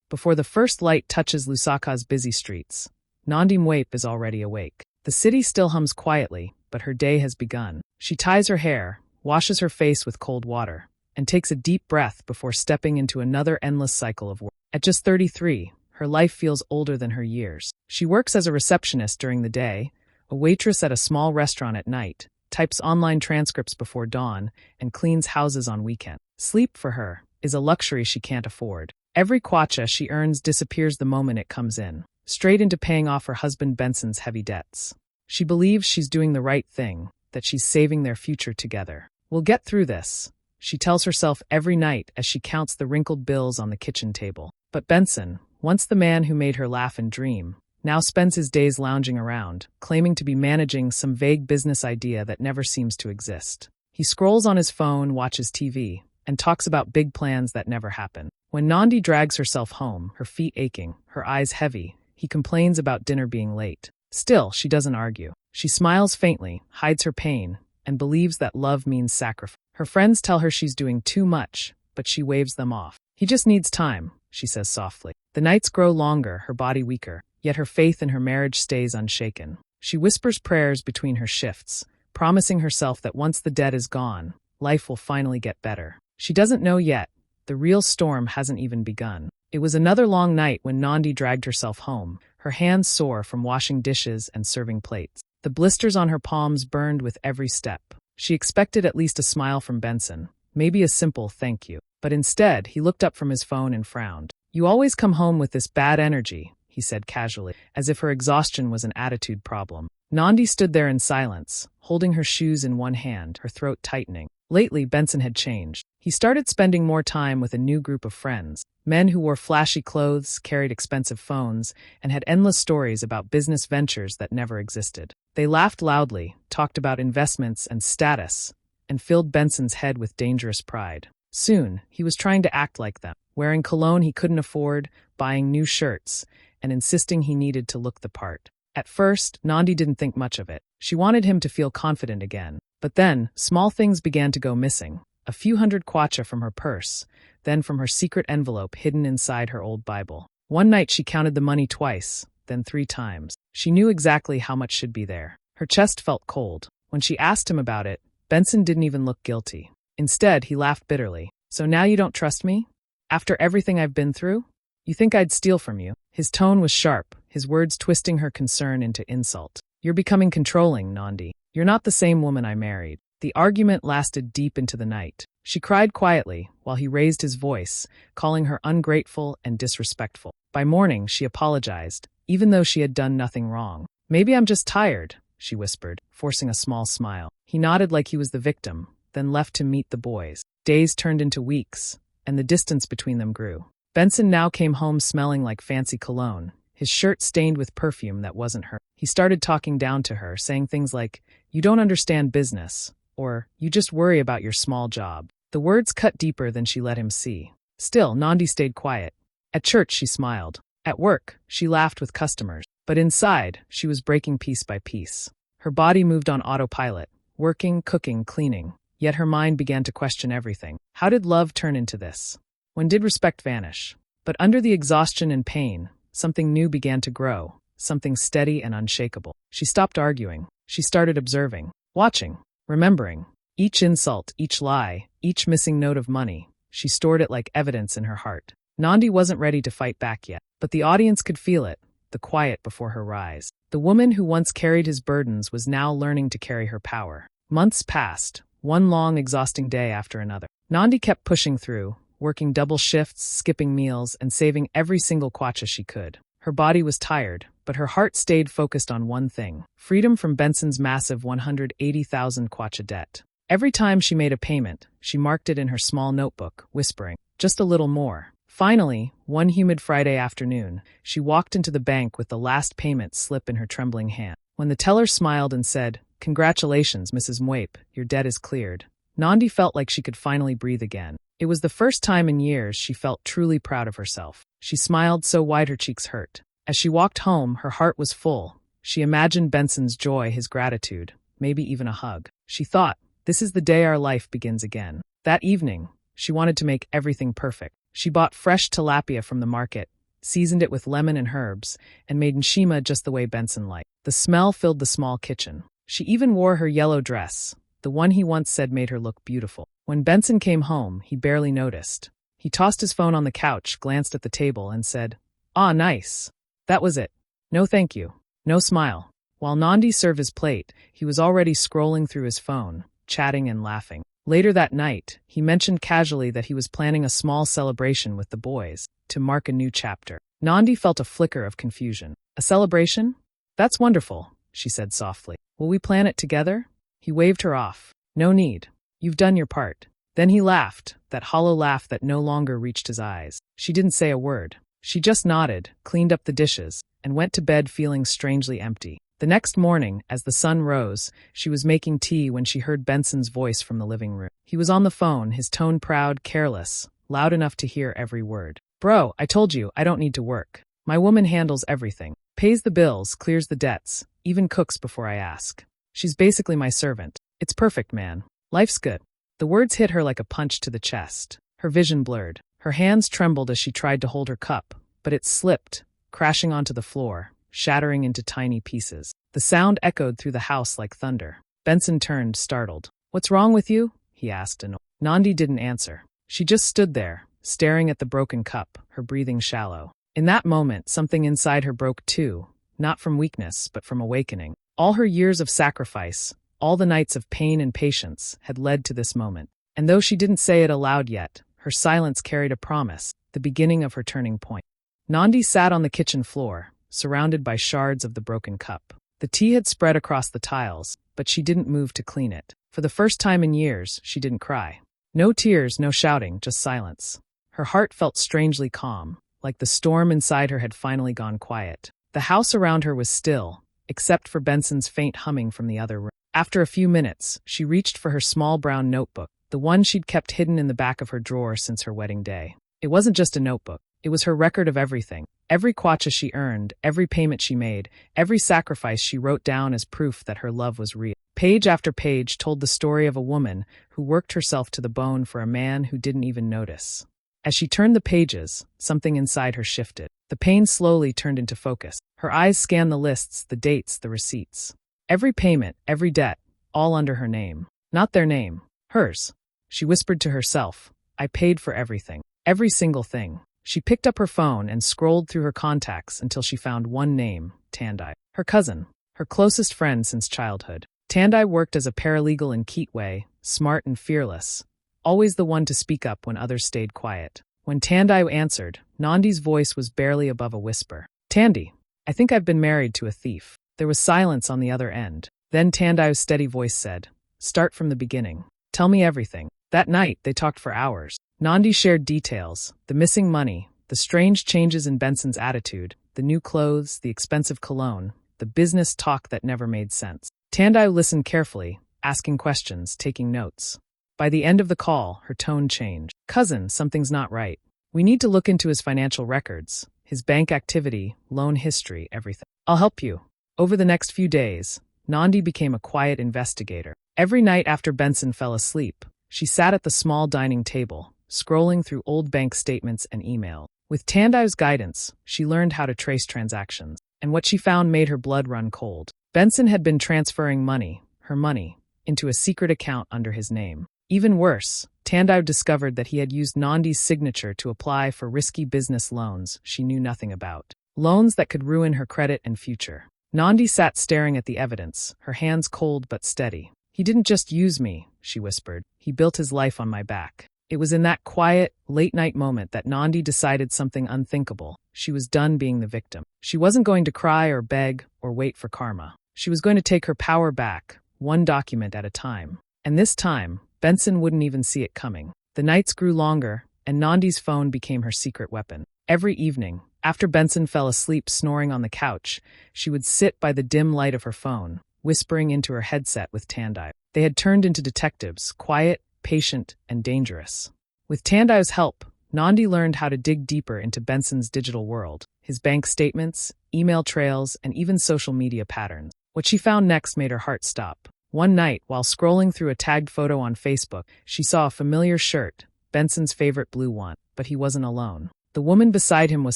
Before the first light touches Lusaka's busy streets, Nandi Mwape is already awake. The city still hums quietly, but her day has begun. She ties her hair, washes her face with cold water, and takes a deep breath before stepping into another endless cycle of work. At just 33, her life feels older than her years. She works as a receptionist during the day, a waitress at a small restaurant at night, types online transcripts before dawn, and cleans houses on weekends. Sleep, for her, is a luxury she can't afford. Every kwacha she earns disappears the moment it comes in, straight into paying off her husband Benson's heavy debts. She believes she's doing the right thing, that she's saving their future together. We'll get through this, she tells herself every night as she counts the wrinkled bills on the kitchen table. But Benson, once the man who made her laugh and dream, now spends his days lounging around, claiming to be managing some vague business idea that never seems to exist. He scrolls on his phone, watches TV, and talks about big plans that never happen. When Nandi drags herself home, her feet aching, her eyes heavy, he complains about dinner being late. Still, she doesn't argue. She smiles faintly, hides her pain, and believes that love means sacrifice. Her friends tell her she's doing too much, but she waves them off. He just needs time, she says softly. The nights grow longer, her body weaker, yet her faith in her marriage stays unshaken. She whispers prayers between her shifts, promising herself that once the debt is gone, life will finally get better. She doesn't know yet. The real storm hasn't even begun. It was another long night when Nandi dragged herself home, her hands sore from washing dishes and serving plates. The blisters on her palms burned with every step. She expected at least a smile from Benson, maybe a simple thank you. But instead, he looked up from his phone and frowned. "You always come home with this bad energy," he said casually, as if her exhaustion was an attitude problem. Nandi stood there in silence, holding her shoes in one hand, her throat tightening. Lately, Benson had changed. He started spending more time with a new group of friends, men who wore flashy clothes, carried expensive phones, and had endless stories about business ventures that never existed. They laughed loudly, talked about investments and status, and filled Benson's head with dangerous pride. Soon, he was trying to act like them, wearing cologne he couldn't afford, buying new shirts, and insisting he needed to look the part. At first, Nandi didn't think much of it. She wanted him to feel confident again. But then, small things began to go missing. A few hundred kwacha from her purse, then from her secret envelope hidden inside her old Bible. One night she counted the money twice, then 3 times. She knew exactly how much should be there. Her chest felt cold. When she asked him about it, Benson didn't even look guilty. Instead, he laughed bitterly. "So now you don't trust me? After everything I've been through? You think I'd steal from you?" His tone was sharp, his words twisting her concern into insult. "You're becoming controlling, Nandi. You're not the same woman I married." The argument lasted deep into the night. She cried quietly, while he raised his voice, calling her ungrateful and disrespectful. By morning, she apologized, even though she had done nothing wrong. "Maybe I'm just tired," she whispered, forcing a small smile. He nodded like he was the victim, then left to meet the boys. Days turned into weeks, and the distance between them grew. Benson now came home smelling like fancy cologne, his shirt stained with perfume that wasn't her. He started talking down to her, saying things like, "You don't understand business," or "You just worry about your small job." The words cut deeper than she let him see. Still, Nandi stayed quiet. At church, she smiled. At work, she laughed with customers. But inside, she was breaking piece by piece. Her body moved on autopilot, working, cooking, cleaning. Yet her mind began to question everything. How did love turn into this? When did respect vanish? But under the exhaustion and pain, something new began to grow, something steady and unshakable. She stopped arguing. She started observing, watching, remembering. Each insult, each lie, each missing note of money, she stored it like evidence in her heart. Nandi wasn't ready to fight back yet, but the audience could feel it, the quiet before her rise. The woman who once carried his burdens was now learning to carry her power. Months passed, one long, exhausting day after another. Nandi kept pushing through, working double shifts, skipping meals, and saving every single kwacha she could. Her body was tired, but her heart stayed focused on one thing: freedom from Benson's massive 180,000 kwacha debt. Every time she made a payment, she marked it in her small notebook, whispering, "Just a little more." Finally, one humid Friday afternoon, she walked into the bank with the last payment slip in her trembling hand. When the teller smiled and said, "Congratulations, Mrs. Mwape, your debt is cleared," Nandi felt like she could finally breathe again. It was the first time in years she felt truly proud of herself. She smiled so wide her cheeks hurt. As she walked home, her heart was full. She imagined Benson's joy, his gratitude, maybe even a hug. She thought, this is the day our life begins again. That evening, she wanted to make everything perfect. She bought fresh tilapia from the market, seasoned it with lemon and herbs, and made nshima just the way Benson liked. The smell filled the small kitchen. She even wore her yellow dress, the one he once said made her look beautiful. When Benson came home, he barely noticed. He tossed his phone on the couch, glanced at the table, and said, "Ah, nice." That was it. No thank you. No smile. While Nandi served his plate, he was already scrolling through his phone, chatting and laughing. Later that night, he mentioned casually that he was planning a small celebration with the boys to mark a new chapter. Nandi felt a flicker of confusion. "A celebration? That's wonderful," she said softly. "Will we plan it together?" He waved her off. "No need. You've done your part." Then he laughed, that hollow laugh that no longer reached his eyes. She didn't say a word. She just nodded, cleaned up the dishes, and went to bed feeling strangely empty. The next morning, as the sun rose, she was making tea when she heard Benson's voice from the living room. He was on the phone, his tone proud, careless, loud enough to hear every word. "Bro, I told you, I don't need to work. My woman handles everything. Pays the bills, clears the debts, even cooks before I ask. She's basically my servant. It's perfect, man. Life's good." The words hit her like a punch to the chest. Her vision blurred. Her hands trembled as she tried to hold her cup, but it slipped, crashing onto the floor, shattering into tiny pieces. The sound echoed through the house like thunder. Benson turned, startled. "What's wrong with you?" he asked. Nandi didn't answer. She just stood there, staring at the broken cup, her breathing shallow. In that moment, something inside her broke too, not from weakness, but from awakening. All her years of sacrifice, all the nights of pain and patience, had led to this moment. And though she didn't say it aloud yet, her silence carried a promise, the beginning of her turning point. Nandi sat on the kitchen floor, surrounded by shards of the broken cup. The tea had spread across the tiles, but she didn't move to clean it. For the first time in years, she didn't cry. No tears, no shouting, just silence. Her heart felt strangely calm, like the storm inside her had finally gone quiet. The house around her was still, except for Benson's faint humming from the other room. After a few minutes, she reached for her small brown notebook, the one she'd kept hidden in the back of her drawer since her wedding day. It wasn't just a notebook. It was her record of everything. Every kwacha she earned, every payment she made, every sacrifice she wrote down as proof that her love was real. Page after page told the story of a woman who worked herself to the bone for a man who didn't even notice. As she turned the pages, something inside her shifted. The pain slowly turned into focus. Her eyes scanned the lists, the dates, the receipts. Every payment, every debt, all under her name. Not their name. Hers. She whispered to herself, "I paid for everything. Every single thing." She picked up her phone and scrolled through her contacts until she found one name, Tandai. Her cousin. Her closest friend since childhood. Tandai worked as a paralegal in Kitwe, smart and fearless. Always the one to speak up when others stayed quiet. When Tandai answered, Nandi's voice was barely above a whisper. "Tandy, I think I've been married to a thief." There was silence on the other end. Then Tandai's steady voice said, "Start from the beginning. Tell me everything." That night, they talked for hours. Nandi shared details, the missing money, the strange changes in Benson's attitude, the new clothes, the expensive cologne, the business talk that never made sense. Tandai listened carefully, asking questions, taking notes. By the end of the call, her tone changed. "Cousin, something's not right. We need to look into his financial records, his bank activity, loan history, everything. I'll help you." Over the next few days, Nandi became a quiet investigator. Every night after Benson fell asleep, she sat at the small dining table, scrolling through old bank statements and email. With Tandai's guidance, she learned how to trace transactions, and what she found made her blood run cold. Benson had been transferring money, her money, into a secret account under his name. Even worse, Tandai discovered that he had used Nandi's signature to apply for risky business loans she knew nothing about. Loans that could ruin her credit and future. Nandi sat staring at the evidence, her hands cold but steady. "He didn't just use me," she whispered. "He built his life on my back." It was in that quiet, late-night moment that Nandi decided something unthinkable. She was done being the victim. She wasn't going to cry or beg or wait for karma. She was going to take her power back, one document at a time. And this time, Benson wouldn't even see it coming. The nights grew longer, and Nandi's phone became her secret weapon. Every evening, after Benson fell asleep snoring on the couch, she would sit by the dim light of her phone, whispering into her headset with Tandai. They had turned into detectives, quiet, patient, and dangerous. With Tandai's help, Nandi learned how to dig deeper into Benson's digital world, his bank statements, email trails, and even social media patterns. What she found next made her heart stop. One night, while scrolling through a tagged photo on Facebook, she saw a familiar shirt, Benson's favorite blue one, but he wasn't alone. The The woman beside him was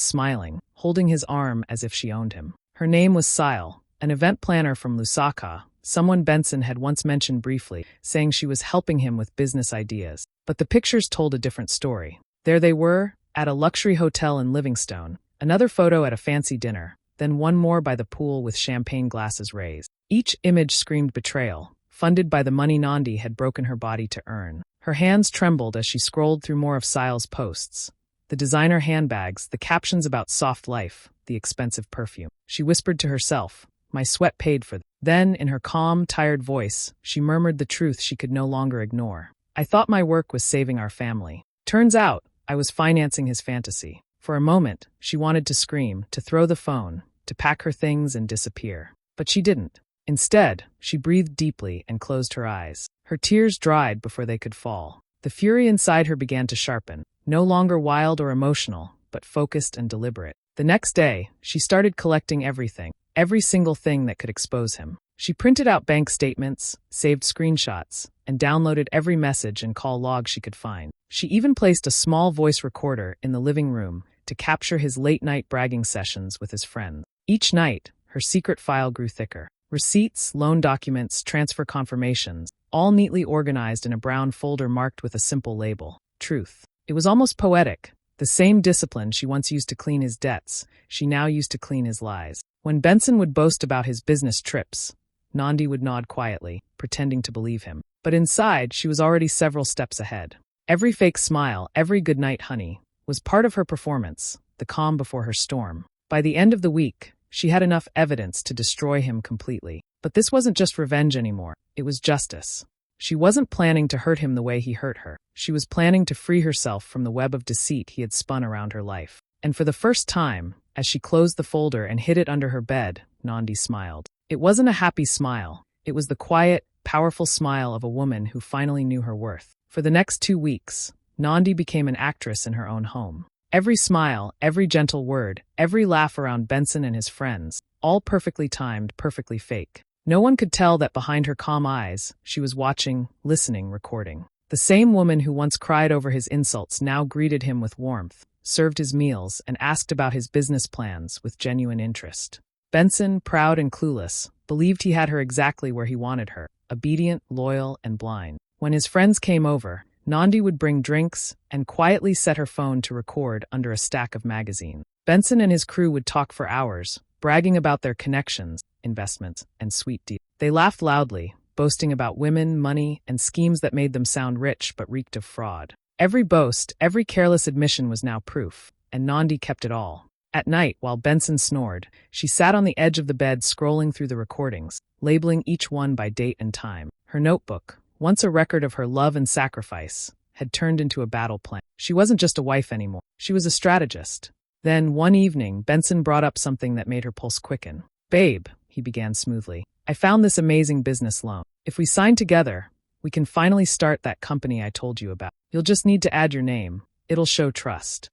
smiling, holding his arm as if she owned him. Her name was Sile, an event planner from Lusaka, someone Benson had once mentioned briefly, saying she was helping him with business ideas. But the pictures told a different story. There they were, at a luxury hotel in Livingstone, another photo at a fancy dinner, then one more by the pool with champagne glasses raised. Each image screamed betrayal, funded by the money Nandi had broken her body to earn. Her hands trembled as she scrolled through more of Sile's posts. The designer handbags, the captions about soft life, the expensive perfume. She whispered to herself, "My sweat paid for this." Then, in her calm, tired voice, she murmured the truth she could no longer ignore. "I thought my work was saving our family. Turns out, I was financing his fantasy." For a moment, she wanted to scream, to throw the phone, to pack her things and disappear. But she didn't. Instead, she breathed deeply and closed her eyes. Her tears dried before they could fall. The fury inside her began to sharpen, no longer wild or emotional, but focused and deliberate. The next day, she started collecting everything, every single thing that could expose him. She printed out bank statements, saved screenshots, and downloaded every message and call log she could find. She even placed a small voice recorder in the living room to capture his late-night bragging sessions with his friends. Each night, her secret file grew thicker. Receipts, loan documents, transfer confirmations, all neatly organized in a brown folder marked with a simple label: Truth. It was almost poetic. The same discipline she once used to clean his debts, she now used to clean his lies. When Benson would boast about his business trips, Nandi would nod quietly, pretending to believe him. But inside, she was already several steps ahead. Every fake smile, every goodnight honey, was part of her performance, the calm before her storm. By the end of the week, she had enough evidence to destroy him completely. But this wasn't just revenge anymore, it was justice. She wasn't planning to hurt him the way he hurt her. She was planning to free herself from the web of deceit he had spun around her life. And for the first time, as she closed the folder and hid it under her bed, Nandi smiled. It wasn't a happy smile. It was the quiet, powerful smile of a woman who finally knew her worth. For the next 2 weeks, Nandi became an actress in her own home. Every smile, every gentle word, every laugh around Benson and his friends, all perfectly timed, perfectly fake. No one could tell that behind her calm eyes, she was watching, listening, recording. The same woman who once cried over his insults now greeted him with warmth, served his meals, and asked about his business plans with genuine interest. Benson, proud and clueless, believed he had her exactly where he wanted her, obedient, loyal, and blind. When his friends came over, Nandi would bring drinks and quietly set her phone to record under a stack of magazines. Benson and his crew would talk for hours, bragging about their connections, investments, and sweet deals. They laughed loudly, boasting about women, money, and schemes that made them sound rich but reeked of fraud. Every boast, every careless admission was now proof, and Nandi kept it all. At night, while Benson snored, she sat on the edge of the bed scrolling through the recordings, labeling each one by date and time. Her notebook, once a record of her love and sacrifice, had turned into a battle plan. She wasn't just a wife anymore. She was a strategist. Then, one evening, Benson brought up something that made her pulse quicken. "Babe," he began smoothly, "I found this amazing business loan. If we sign together, we can finally start that company I told you about. You'll just need to add your name. It'll show trust."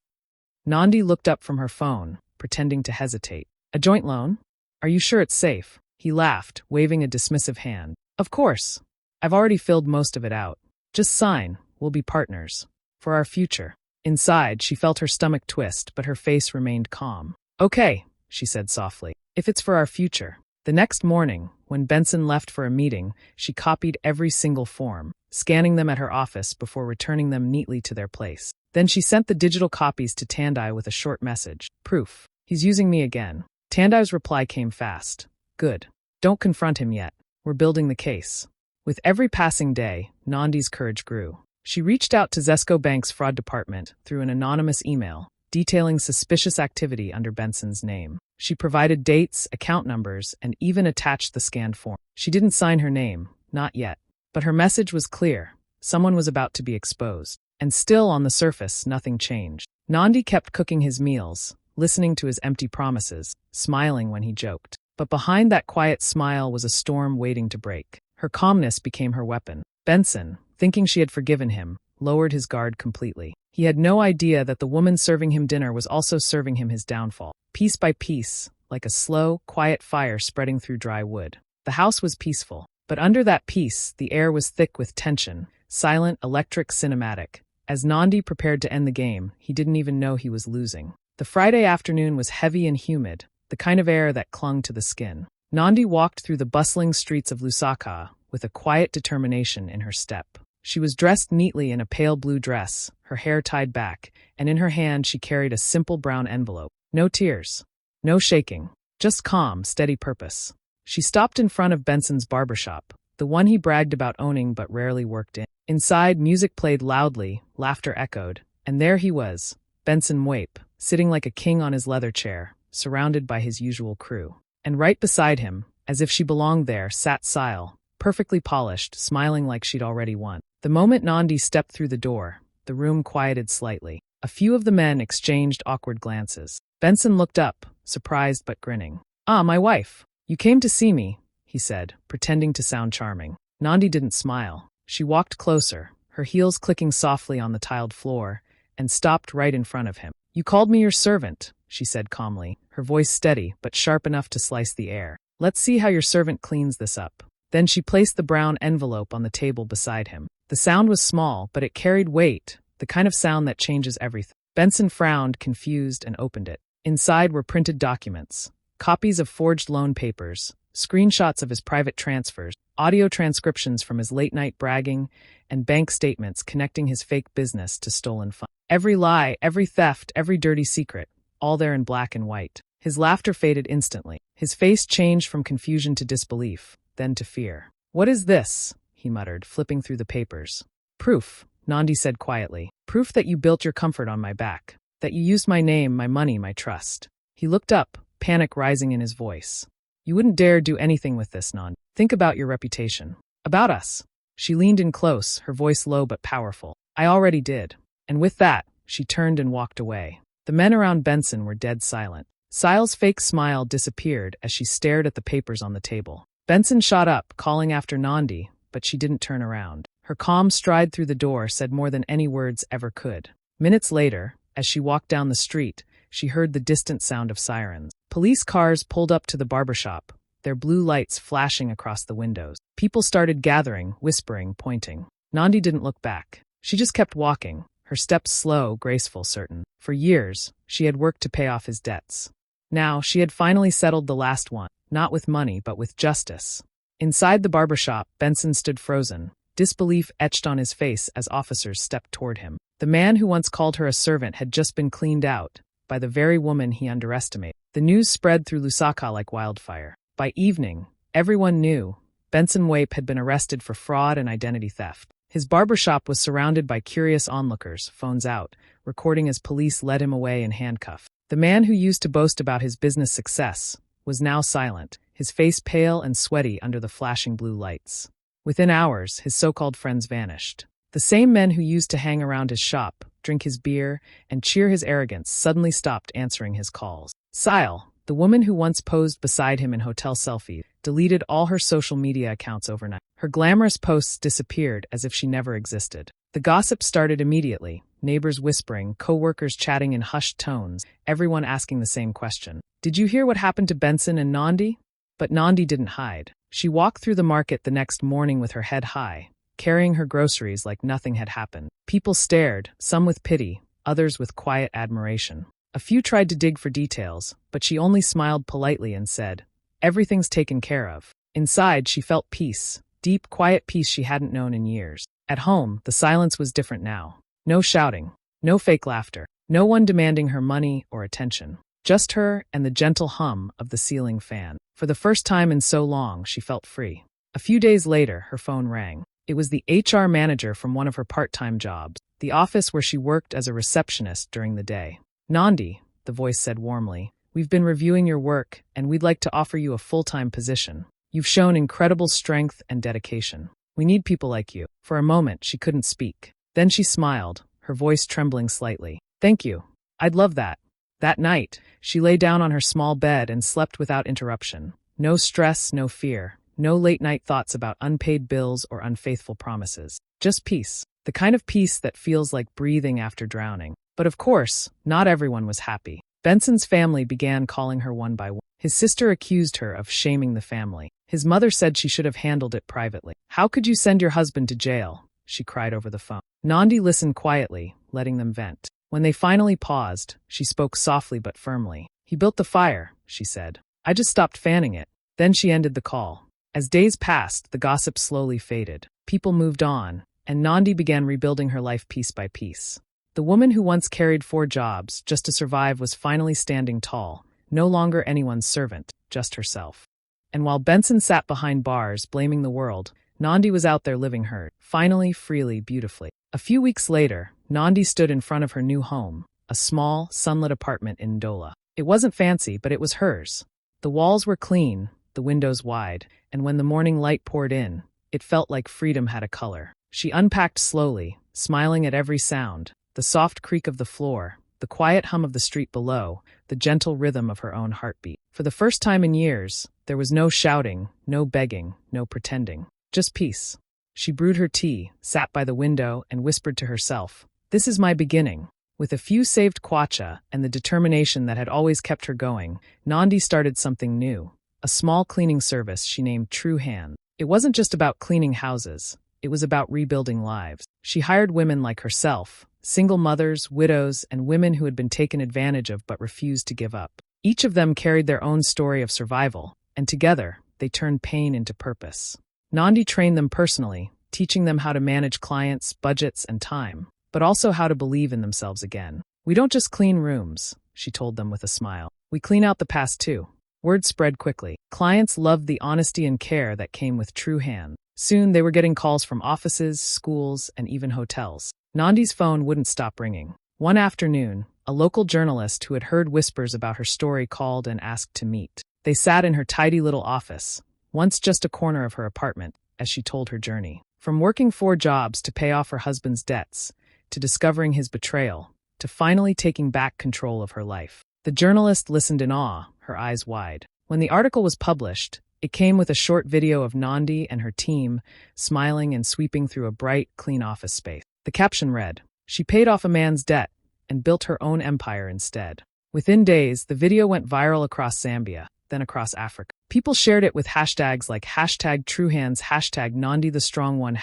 Nandi looked up from her phone, pretending to hesitate. "A joint loan? Are you sure it's safe?" He laughed, waving a dismissive hand. "Of course. I've already filled most of it out. Just sign. We'll be partners. For our future." Inside, she felt her stomach twist, but her face remained calm. "Okay," she said softly, "if it's for our future." The next morning, when Benson left for a meeting, she copied every single form, scanning them at her office before returning them neatly to their place. Then she sent the digital copies to Tandai with a short message. "Proof. He's using me again." Tandai's reply came fast. "Good. Don't confront him yet. We're building the case." With every passing day, Nandi's courage grew. She reached out to Zesco Bank's fraud department through an anonymous email, detailing suspicious activity under Benson's name. She provided dates, account numbers, and even attached the scanned form. She didn't sign her name, not yet. But her message was clear. Someone was about to be exposed. And still, on the surface, nothing changed. Nandi kept cooking his meals, listening to his empty promises, smiling when he joked. But behind that quiet smile was a storm waiting to break. Her calmness became her weapon. Benson, thinking she had forgiven him, lowered his guard completely. He had no idea that the woman serving him dinner was also serving him his downfall. Piece by piece, like a slow, quiet fire spreading through dry wood. The house was peaceful, but under that peace, the air was thick with tension, silent, electric, cinematic, As Nandi prepared to end the game, he didn't even know he was losing. The Friday afternoon was heavy and humid, the kind of air that clung to the skin. Nandi walked through the bustling streets of Lusaka with a quiet determination in her step. She was dressed neatly in a pale blue dress, her hair tied back, and in her hand she carried a simple brown envelope. No tears. No shaking. Just calm, steady purpose. She stopped in front of Benson's barbershop, the one he bragged about owning but rarely worked in. Inside, music played loudly, laughter echoed, and there he was, Benson Wape, sitting like a king on his leather chair, surrounded by his usual crew. And right beside him, as if she belonged there, sat Sile, perfectly polished, smiling like she'd already won. The moment Nandi stepped through the door, the room quieted slightly. A few of the men exchanged awkward glances. Benson looked up, surprised but grinning. "Ah, my wife. You came to see me," he said, pretending to sound charming. Nandi didn't smile. She walked closer, her heels clicking softly on the tiled floor, and stopped right in front of him. "You called me your servant," she said calmly, her voice steady but sharp enough to slice the air. "Let's see how your servant cleans this up." Then she placed the brown envelope on the table beside him. The sound was small, but it carried weight, the kind of sound that changes everything. Benson frowned, confused, and opened it. Inside were printed documents, copies of forged loan papers, screenshots of his private transfers, audio transcriptions from his late-night bragging, and bank statements connecting his fake business to stolen funds. Every lie, every theft, every dirty secret, all there in black and white. His laughter faded instantly. His face changed from confusion to disbelief, then to fear. "What is this?" he muttered, flipping through the papers. "Proof," Nandi said quietly. "Proof that you built your comfort on my back. That you used my name, my money, my trust." He looked up, panic rising in his voice. "You wouldn't dare do anything with this, Nandi. Think about your reputation. About us." She leaned in close, her voice low but powerful. "I already did." And with that, she turned and walked away. The men around Benson were dead silent. Sile's fake smile disappeared as she stared at the papers on the table. Benson shot up, calling after Nandi, but she didn't turn around. Her calm stride through the door said more than any words ever could. Minutes later, as she walked down the street, she heard the distant sound of sirens. Police cars pulled up to the barbershop, their blue lights flashing across the windows. People started gathering, whispering, pointing. Nandi didn't look back. She just kept walking, her steps slow, graceful, certain. For years, she had worked to pay off his debts. Now, she had finally settled the last one, not with money, but with justice. Inside the barbershop, Benson stood frozen, disbelief etched on his face as officers stepped toward him. The man who once called her a servant had just been cleaned out by the very woman he underestimated. The news spread through Lusaka like wildfire. By evening, everyone knew Benson Wape had been arrested for fraud and identity theft. His barbershop was surrounded by curious onlookers, phones out, recording as police led him away in handcuffs. The man who used to boast about his business success was now silent, his face pale and sweaty under the flashing blue lights. Within hours, his so-called friends vanished. The same men who used to hang around his shop, drink his beer, and cheer his arrogance suddenly stopped answering his calls. Sile, the woman who once posed beside him in hotel selfies, deleted all her social media accounts overnight. Her glamorous posts disappeared as if she never existed. The gossip started immediately, neighbors whispering, co-workers chatting in hushed tones, everyone asking the same question. "Did you hear what happened to Benson and Nandi?" But Nandi didn't hide. She walked through the market the next morning with her head high, carrying her groceries like nothing had happened. People stared, some with pity, others with quiet admiration. A few tried to dig for details, but she only smiled politely and said, "Everything's taken care of." Inside, she felt peace, deep, quiet peace she hadn't known in years. At home, the silence was different now. No shouting, no fake laughter, no one demanding her money or attention. Just her and the gentle hum of the ceiling fan. For the first time in so long, she felt free. A few days later, her phone rang. It was the HR manager from one of her part-time jobs, the office where she worked as a receptionist during the day. "Nandi," the voice said warmly, "we've been reviewing your work, and we'd like to offer you a full-time position. You've shown incredible strength and dedication. We need people like you." For a moment, she couldn't speak. Then she smiled, her voice trembling slightly. "Thank you. I'd love that." That night, she lay down on her small bed and slept without interruption. No stress, no fear, no late-night thoughts about unpaid bills or unfaithful promises. Just peace, the kind of peace that feels like breathing after drowning. But of course, not everyone was happy. Benson's family began calling her one by one. His sister accused her of shaming the family. His mother said she should have handled it privately. "How could you send your husband to jail?" she cried over the phone. Nandi listened quietly, letting them vent. When they finally paused, she spoke softly but firmly. He built the fire, she said. I just stopped fanning it. Then she ended the call. As days passed, the gossip slowly faded. People moved on, and Nandi began rebuilding her life piece by piece. The woman who once carried 4 jobs just to survive was finally standing tall, no longer anyone's servant, just herself. And while Benson sat behind bars blaming the world, Nandi was out there living her, finally, freely, beautifully. A few weeks later, Nandi stood in front of her new home, a small, sunlit apartment in Ndola. It wasn't fancy, but it was hers. The walls were clean, the windows wide, and when the morning light poured in, it felt like freedom had a color. She unpacked slowly, smiling at every sound, the soft creak of the floor, the quiet hum of the street below, the gentle rhythm of her own heartbeat. For the first time in years, there was no shouting, no begging, no pretending. Just peace. She brewed her tea, sat by the window, and whispered to herself, "This is my beginning." With a few saved kwacha and the determination that had always kept her going, Nandi started something new. A small cleaning service she named True Hand. It wasn't just about cleaning houses. It was about rebuilding lives. She hired women like herself, single mothers, widows, and women who had been taken advantage of but refused to give up. Each of them carried their own story of survival, and together, they turned pain into purpose. Nandi trained them personally, teaching them how to manage clients, budgets, and time, but also how to believe in themselves again. We don't just clean rooms, she told them with a smile. We clean out the past too. Word spread quickly. Clients loved the honesty and care that came with True Hand. Soon they were getting calls from offices, schools, and even hotels. Nandi's phone wouldn't stop ringing. One afternoon, a local journalist who had heard whispers about her story called and asked to meet. They sat in her tidy little office, once just a corner of her apartment, as she told her journey. From working 4 jobs to pay off her husband's debts, to discovering his betrayal, to finally taking back control of her life. The journalist listened in awe, her eyes wide. When the article was published, it came with a short video of Nandi and her team, smiling and sweeping through a bright, clean office space. The caption read, "She paid off a man's debt and built her own empire instead." Within days, the video went viral across Zambia, then across Africa. People shared it with hashtags like #TrueHands, #NandiTheStrong1,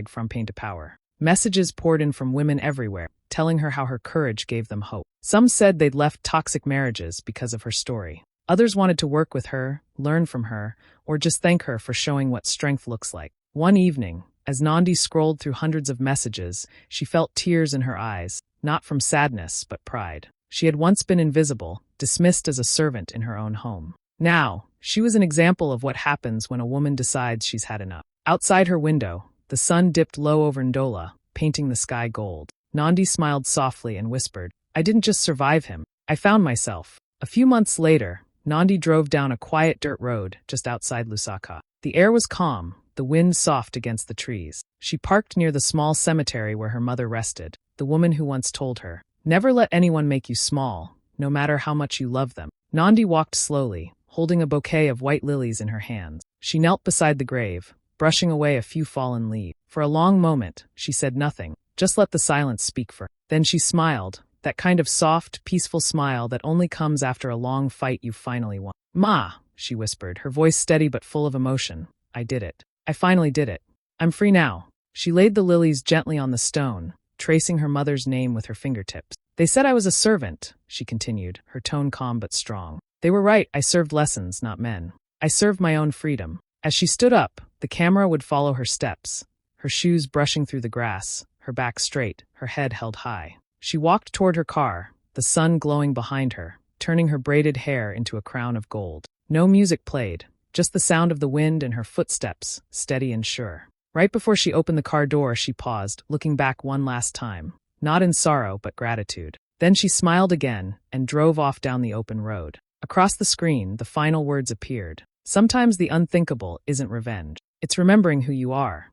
#FromPain2Power. Messages poured in from women everywhere, telling her how her courage gave them hope. Some said they'd left toxic marriages because of her story. Others wanted to work with her, learn from her, or just thank her for showing what strength looks like. One evening, as Nandi scrolled through hundreds of messages, she felt tears in her eyes, not from sadness but pride. She had once been invisible, dismissed as a servant in her own home. Now, she was an example of what happens when a woman decides she's had enough. Outside her window, the sun dipped low over Ndola, painting the sky gold. Nandi smiled softly and whispered, "I didn't just survive him. I found myself." A few months later, Nandi drove down a quiet dirt road just outside Lusaka. The air was calm, the wind soft against the trees. She parked near the small cemetery where her mother rested, the woman who once told her, "Never let anyone make you small, no matter how much you love them." Nandi walked slowly, holding a bouquet of white lilies in her hands. She knelt beside the grave, brushing away a few fallen leaves. For a long moment, she said nothing, just let the silence speak for her. Then she smiled, that kind of soft, peaceful smile that only comes after a long fight you finally won. "Ma," she whispered, her voice steady but full of emotion. "I did it. I finally did it. I'm free now." She laid the lilies gently on the stone, tracing her mother's name with her fingertips. "They said I was a servant," she continued, her tone calm but strong. "They were right, I served lessons, not men. I served my own freedom." As she stood up, the camera would follow her steps, her shoes brushing through the grass, her back straight, her head held high. She walked toward her car, the sun glowing behind her, turning her braided hair into a crown of gold. No music played, just the sound of the wind and her footsteps, steady and sure. Right before she opened the car door, she paused, looking back one last time, not in sorrow but gratitude. Then she smiled again and drove off down the open road. Across the screen, the final words appeared. "Sometimes the unthinkable isn't revenge. It's remembering who you are,